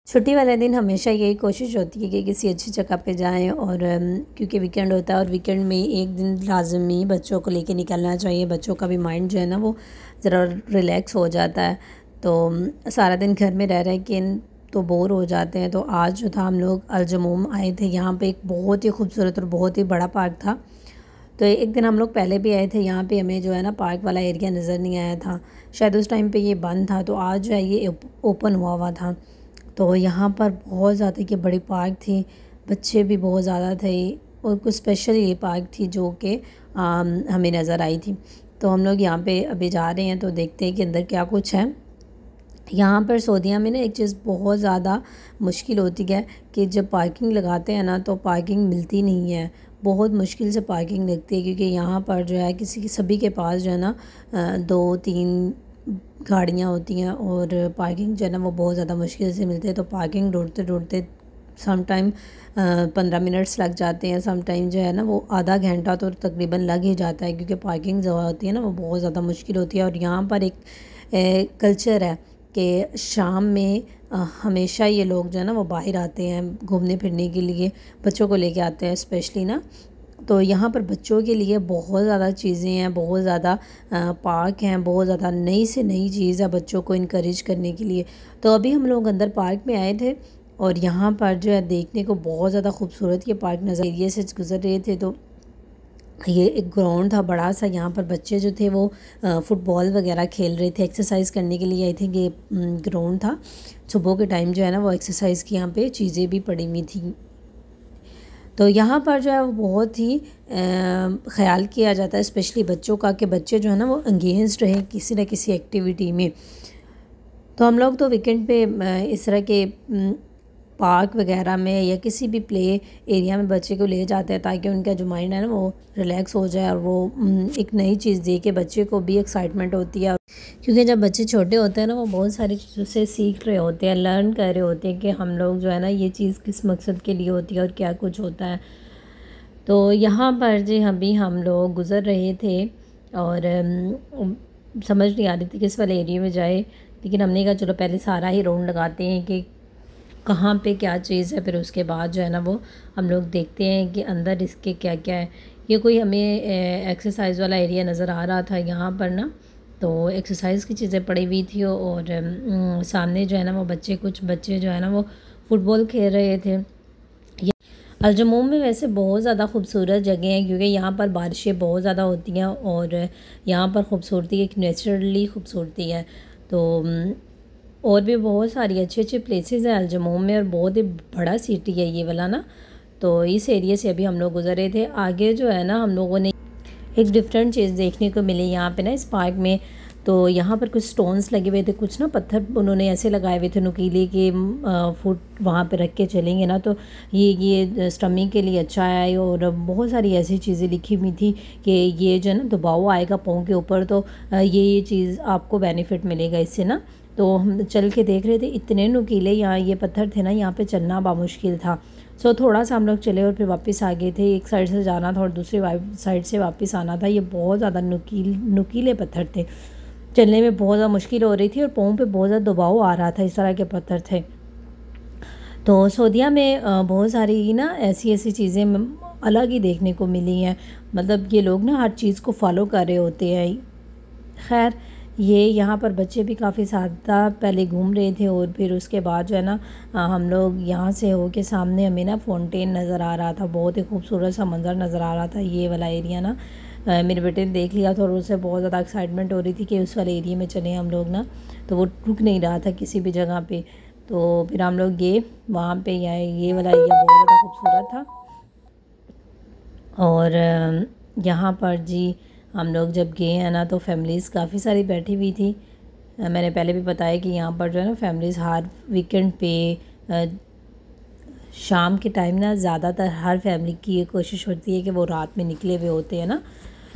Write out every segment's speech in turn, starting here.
छुट्टी वाले दिन हमेशा यही कोशिश होती है कि किसी अच्छी जगह पे जाएं और क्योंकि वीकेंड होता है और वीकेंड में एक दिन लाजमी बच्चों को लेके निकलना चाहिए। बच्चों का भी माइंड जो है ना वो ज़रा रिलैक्स हो जाता है। तो सारा दिन घर में रह के तो बोर हो जाते हैं। तो आज जो था हम लोग अलजमूम आए थे। यहाँ पे एक बहुत ही खूबसूरत और बहुत ही बड़ा पार्क था। तो एक दिन हम लोग पहले भी आए थे यहाँ पे, हमें जो है ना पार्क वाला एरिया नज़र नहीं आया था। शायद उस टाइम पे ये बंद था, तो आज जो है ये ओपन हुआ था। तो यहाँ पर बहुत ज़्यादा ये बड़ी पार्क थी, बच्चे भी बहुत ज़्यादा थे और कुछ स्पेशल ये पार्क थी जो कि हमें नज़र आई थी। तो हम लोग यहाँ पे अभी जा रहे हैं तो देखते हैं कि अंदर क्या कुछ है। यहाँ पर सऊदीया में ना एक चीज़ बहुत ज़्यादा मुश्किल होती है कि जब पार्किंग लगाते हैं ना तो पार्किंग मिलती नहीं है। बहुत मुश्किल से पार्किंग लगती है क्योंकि यहाँ पर जो है सभी के पास जो है ना 2-3 गाड़ियाँ होती हैं और पार्किंग जो है ना वो बहुत ज़्यादा मुश्किल से मिलती है। तो पार्किंग ढूंढते ढूंढते सम टाइम 15 मिनट्स लग जाते हैं, सम टाइम जो है ना वो आधा घंटा तो तकरीबन लग ही जाता है क्योंकि पार्किंग जो होती है ना वो बहुत ज़्यादा मुश्किल होती है। और यहाँ पर एक कल्चर है कि शाम में हमेशा ये लोग जो है ना वो बाहर आते हैं घूमने फिरने के लिए, बच्चों को लेके आते हैं स्पेशली ना। तो यहाँ पर बच्चों के लिए बहुत ज़्यादा चीज़ें हैं, बहुत ज़्यादा पार्क हैं, बहुत ज़्यादा नई से नई चीज़ है बच्चों को इनकरेज करने के लिए। तो अभी हम लोग अंदर पार्क में आए थे और यहाँ पर जो है देखने को बहुत ज़्यादा खूबसूरत ये पार्क नज़र एरिए से गुजर रहे थे। तो ये एक ग्राउंड था बड़ा सा, यहाँ पर बच्चे जो थे वो फुटबॉल वगैरह खेल रहे थे, एक्सरसाइज करने के लिए। आई थिंक ये ग्राउंड था। सुबह के टाइम जो है ना वो एक्सरसाइज की यहाँ पे चीज़ें भी पड़ी हुई थी। तो यहाँ पर जो है वो बहुत ही ख्याल किया जाता है स्पेशली बच्चों का कि बच्चे जो है ना वो एंगेज्ड रहें किसी न किसी एक्टिविटी में। तो हम लोग तो वीकेंड पे इस तरह के पार्क वगैरह में या किसी भी प्ले एरिया में बच्चे को ले जाते हैं ताकि उनका जो माइंड है ना वो रिलैक्स हो जाए और वो एक नई चीज़ देख के बच्चे को भी एक्साइटमेंट होती है। क्योंकि जब बच्चे छोटे होते हैं ना वो बहुत सारी चीज़ों से सीख रहे होते हैं, लर्न कर रहे होते हैं कि हम लोग जो है ना ये चीज़ किस मकसद के लिए होती है और क्या कुछ होता है। तो यहाँ पर जी अभी हम लोग गुज़र रहे थे और समझ नहीं आ रही थी किस वाले एरिया में जाए, लेकिन हमने कहा चलो पहले सारा ही राउंड लगाते हैं कि कहाँ पे क्या चीज़ है, फिर उसके बाद जो है ना वो हम लोग देखते हैं कि अंदर इसके क्या क्या है। ये कोई हमें एक्सरसाइज वाला एरिया नज़र आ रहा था यहाँ पर ना, तो एक्सरसाइज की चीज़ें पड़ी हुई थी और सामने जो है ना वो कुछ बच्चे जो है ना वो फुटबॉल खेल रहे थे। अलजमूम में वैसे बहुत ज़्यादा खूबसूरत जगह है क्योंकि यहाँ पर बारिशें बहुत ज़्यादा होती हैं और यहाँ पर खूबसूरती एक नेचुरली खूबसूरती है। तो और भी बहुत सारी अच्छी अच्छी प्लेसेस हैं अलजमूम में और बहुत ही बड़ा सिटी है ये वाला ना। तो इस एरिया से अभी हम लोग गुजरे थे। आगे जो है ना हम लोगों ने एक डिफरेंट चीज़ देखने को मिली यहाँ पे ना इस पार्क में। तो यहाँ पर कुछ स्टोन्स लगे हुए थे, कुछ ना पत्थर उन्होंने ऐसे लगाए हुए थे नुकीले के फुट वहाँ पे रख के चलेंगे ना तो ये स्टमी के लिए अच्छा है। और बहुत सारी ऐसी चीज़ें लिखी हुई थी कि ये जो है ना दबाव आएगा पाँव के ऊपर तो ये चीज़ आपको बेनिफिट मिलेगा इससे ना। तो हम चल के देख रहे थे, इतने नुकीले यहाँ ये पत्थर थे ना, यहाँ पे चलना बामुश्किल था। सो थोड़ा सा हम लोग चले और फिर वापस आ गए थे। एक साइड से जाना था और दूसरी साइड से वापस आना था। ये बहुत ज़्यादा नुकीले पत्थर थे, चलने में बहुत ज़्यादा मुश्किल हो रही थी और पाँव पे बहुत ज़्यादा दबाव आ रहा था, इस तरह के पत्थर थे। तो सऊदीया में बहुत सारी ना ऐसी ऐसी चीज़ें अलग ही देखने को मिली हैं। मतलब ये लोग ना हर चीज़ को फॉलो कर रहे होते हैं। खैर ये यहाँ पर बच्चे भी काफ़ी ज़्यादा पहले घूम रहे थे और फिर उसके बाद जो है ना हम लोग यहाँ से हो के सामने हमें ना फाउंटेन नज़र आ रहा था। बहुत ही खूबसूरत सा मंज़र नज़र आ रहा था ये वाला एरिया ना। मेरे बेटे ने देख लिया था और उसे बहुत ज़्यादा एक्साइटमेंट हो रही थी कि उस वाले एरिया में चलें हम लोग ना। तो वो रुक नहीं रहा था किसी भी जगह पे। तो फिर हम लोग गए वहाँ पे। ये वाला एरिया बहुत ज़्यादा खूबसूरत था। और यहाँ पर जी हम लोग जब गए हैं ना तो फैमिलीज़ काफ़ी सारी बैठी हुई थी। मैंने पहले भी बताया कि यहाँ पर जो है ना फैमिलीज़ हर वीकेंड पे शाम के टाइम ना ज़्यादातर हर फैमिली की ये कोशिश होती है कि वो रात में निकले हुए होते हैं ना।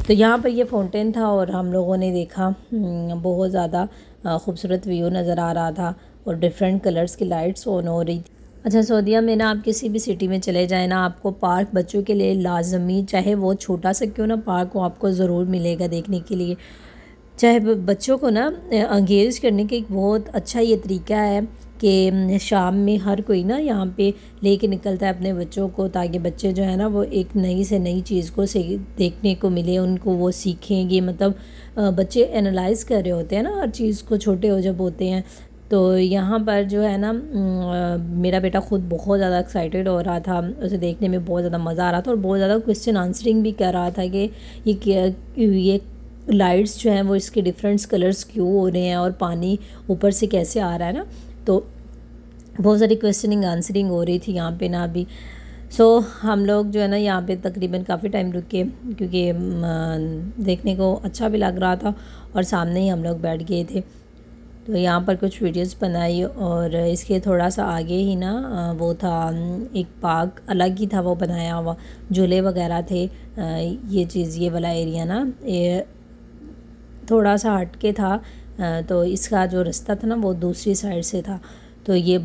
तो यहाँ पर ये फाउंटेन था और हम लोगों ने देखा बहुत ज़्यादा खूबसूरत व्यू नज़र आ रहा था और डिफरेंट कलर्स की लाइट्स ऑन हो रही थी। अच्छा, सऊदीया में ना आप किसी भी सिटी में चले जाएँ ना, आपको पार्क बच्चों के लिए लाजमी, चाहे वो छोटा सा क्यों ना पार्क हो, आपको ज़रूर मिलेगा देखने के लिए। चाहे बच्चों को ना एंगेज करने का एक बहुत अच्छा ये तरीका है कि शाम में हर कोई ना यहाँ पे लेके निकलता है अपने बच्चों को, ताकि बच्चे जो है ना वो एक नई से नई चीज़ को देखने को मिले, उनको वो सीखेंगे। मतलब बच्चे एनालाइज़ कर रहे होते हैं ना हर चीज़ को, छोटे हो जब होते हैं। तो यहाँ पर जो है ना मेरा बेटा ख़ुद बहुत ज़्यादा एक्साइटेड हो रहा था, उसे देखने में बहुत ज़्यादा मज़ा आ रहा था और बहुत ज़्यादा क्वेश्चन आंसरिंग भी कर रहा था कि ये लाइट्स जो हैं वो इसके डिफरेंट कलर्स क्यों हो रहे हैं और पानी ऊपर से कैसे आ रहा है ना। तो बहुत सारी क्वेश्चनिंग आंसरिंग हो रही थी यहाँ पे ना अभी। हम लोग जो है ना यहाँ पे तकरीबन काफ़ी टाइम रुके, क्योंकि देखने को अच्छा भी लग रहा था और सामने ही हम लोग बैठ गए थे। तो यहाँ पर कुछ वीडियोस बनाई और इसके थोड़ा सा आगे ही ना वो था एक पार्क अलग ही था वो बनाया हुआ, झूले वगैरह थे। ये चीज़ ये वाला एरिया ना ये थोड़ा सा हट के था, तो इसका जो रास्ता था ना वो दूसरी साइड से था। तो ये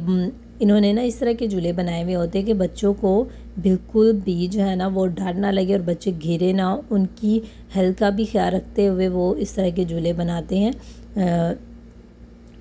इन्होंने ना इस तरह के झूले बनाए हुए होते हैं कि बच्चों को बिल्कुल भी जो है ना वो डर ना लगे और बच्चे गिरे ना, उनकी हेल्थ का भी ख्याल रखते हुए वो इस तरह के झूले बनाते हैं।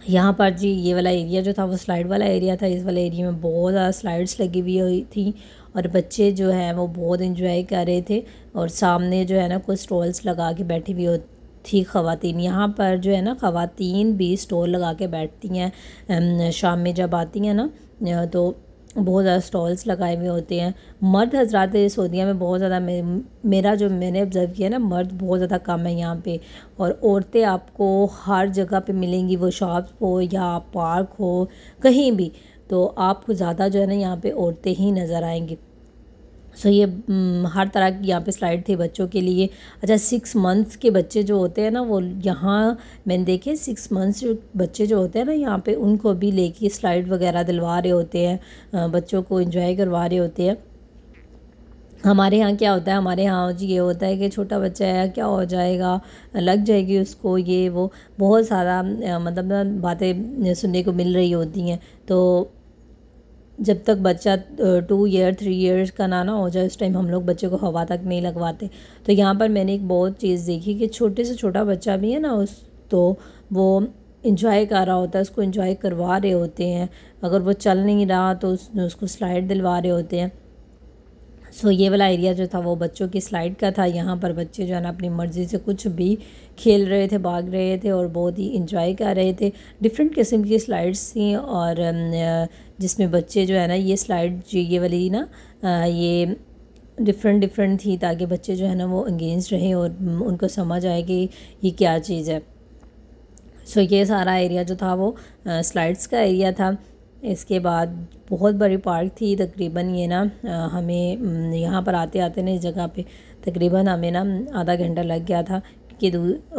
यहाँ पर जी ये वाला एरिया जो था वो स्लाइड वाला एरिया था। इस वाले एरिया में बहुत ज़्यादा स्लाइड्स लगी हुई थी और बच्चे जो है वो बहुत एंजॉय कर रहे थे। और सामने जो है ना कुछ स्टॉल्स लगा के बैठी हुई थी ख़वातीन। यहाँ पर जो है ना ख़वातीन भी स्टॉल लगा के बैठती हैं शाम में जब आती हैं ना, तो बहुत ज़्यादा स्टॉल्स लगाए हुए होते हैं। मर्द हजरात सऊदीया में बहुत ज़्यादा मेरा जो मैंने ऑब्ज़र्व किया ना, मर्द बहुत ज़्यादा कम है यहाँ पे और औरतें आपको हर जगह पे मिलेंगी, वो शॉप हो या पार्क हो कहीं भी, तो आपको ज़्यादा जो है ना यहाँ पे औरतें ही नज़र आएंगी। ये हर तरह की यहाँ पे स्लाइड थी बच्चों के लिए। अच्छा 6 मंथ्स के बच्चे जो होते हैं ना वो यहाँ मैंने देखे 6 मंथ्स जो बच्चे जो होते हैं ना यहाँ पे उनको भी लेके स्लाइड वगैरह दिलवा रहे होते हैं, बच्चों को एंजॉय करवा रहे होते हैं। हमारे यहाँ क्या होता है, हमारे यहाँ जी ये होता है कि छोटा बच्चा है क्या हो जाएगा, लग जाएगी उसको, ये वो बहुत सारा मतलब ना बातें सुनने को मिल रही होती हैं। तो जब तक बच्चा 2 ईयर 3 ईयर्स का ना हो जाए उस टाइम हम लोग बच्चे को हवा तक नहीं लगवाते। तो यहाँ पर मैंने एक बहुत चीज़ देखी कि छोटे से छोटा बच्चा भी है ना तो वो इंजॉय कर रहा होता है, उसको इंजॉय करवा रहे होते हैं। अगर वो चल नहीं रहा तो उसको स्लाइड दिलवा रहे होते हैं। ये वाला एरिया जो था वो बच्चों की स्लाइड का था। यहाँ पर बच्चे जो है ना अपनी मर्ज़ी से कुछ भी खेल रहे थे, भाग रहे थे और बहुत ही इंजॉय कर रहे थे। डिफरेंट किस्म की स्लाइड्स थी और जिसमें बच्चे जो है ना ये स्लाइड ये वाली ना ये डिफरेंट थी, ताकि बच्चे जो है ना वो एंगेज रहें और उनको समझ आए कि ये क्या चीज़ है। ये सारा एरिया जो था वो स्लाइड्स का एरिया था। इसके बाद बहुत बड़ी पार्क थी, तकरीबन ये ना हमें यहाँ पर आते आते ना इस जगह पे तकरीबन हमें ना आधा घंटा लग गया था, कि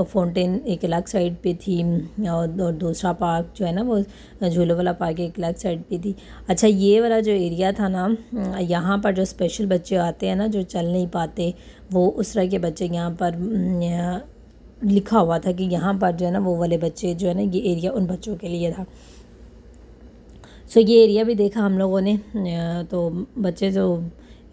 फाउंटेन एक अलग साइड पे थी और दूसरा पार्क जो है ना वो झूलों वाला पार्क एक अलग साइड पे थी। अच्छा ये वाला जो एरिया था ना, यहाँ पर जो स्पेशल बच्चे आते हैं ना जो चल नहीं पाते, वो उस तरह के बच्चे यहाँ पर लिखा हुआ था कि यहाँ पर जो है ना वो वाले बच्चे जो है ना ये एरिया उन बच्चों के लिए था। ये एरिया भी देखा हम लोगों ने। तो बच्चे जो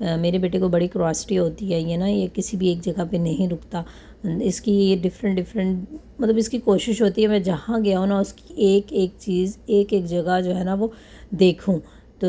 मेरे बेटे को बड़ी क्यूरियोसिटी होती है, ये ना ये किसी भी एक जगह पे नहीं रुकता, इसकी ये डिफरेंट मतलब इसकी कोशिश होती है मैं जहाँ गया हूँ ना उसकी एक एक चीज़ एक एक जगह जो है ना वो देखूँ। तो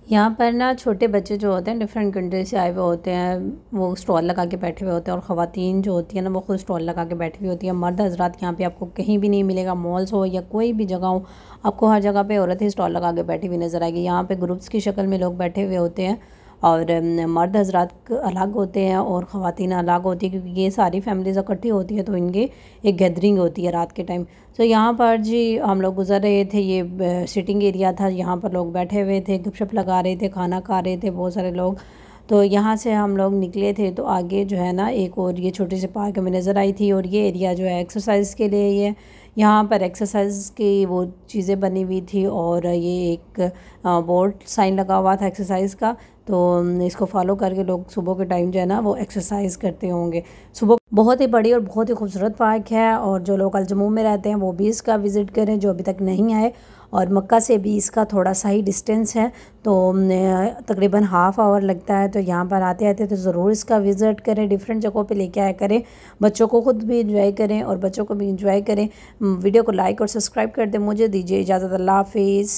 यहाँ पर ना छोटे बच्चे जो होते हैं डिफरेंट कंट्री से आए हुए होते हैं, वो स्टॉल लगा के बैठे हुए होते हैं और ख़वातीन जो होती है ना वो खुद स्टॉल लगा के बैठी हुई होती है। मर्द हजरात यहाँ पे आपको कहीं भी नहीं मिलेगा, मॉल्स हो या कोई भी जगह हो, आपको हर जगह पे औरतें स्टॉल लगा के बैठी हुई नज़र आएगी। यहाँ पे ग्रुप्स की शक्ल में लोग बैठे हुए होते हैं और मर्द हजरात अलग होते हैं और ख़वातीन अलग होती है, क्योंकि ये सारी फैमिलीज़ इकट्ठी होती है तो इनके एक गैदरिंग होती है रात के टाइम। यहाँ पर जी हम लोग गुजर रहे थे, ये सिटिंग एरिया था, यहाँ पर लोग बैठे हुए थे, गपशप लगा रहे थे, खाना खा रहे थे बहुत सारे लोग। तो यहाँ से हम लोग निकले थे तो आगे जो है ना एक और ये छोटी सी पार्क हमें नज़र आई थी और ये एरिया जो है एक्सरसाइज के लिए ये यहाँ पर एक्सरसाइज की वो चीज़ें बनी हुई थी और ये एक बोर्ड साइन लगा हुआ था एक्सरसाइज का, तो इसको फॉलो करके लोग सुबह के टाइम जो है ना वो एक्सरसाइज करते होंगे सुबह। बहुत ही बड़ी और बहुत ही खूबसूरत पार्क है और जो लोग अल जम्मू में रहते हैं वो भी इसका विज़िट करें जो अभी तक नहीं आए। और मक्का से भी इसका थोड़ा सा ही डिस्टेंस है, तो तकरीबन हाफ़ आवर लगता है। तो यहाँ पर आते आते तो ज़रूर इसका विज़िट करें, डिफरेंट जगहों पे लेके आया करें, बच्चों को खुद भी इंजॉय करें और बच्चों को भी इंजॉय करें। वीडियो को लाइक और सब्सक्राइब कर दें। मुझे दीजिए इजाज़त। अल्लाह हाफिज़।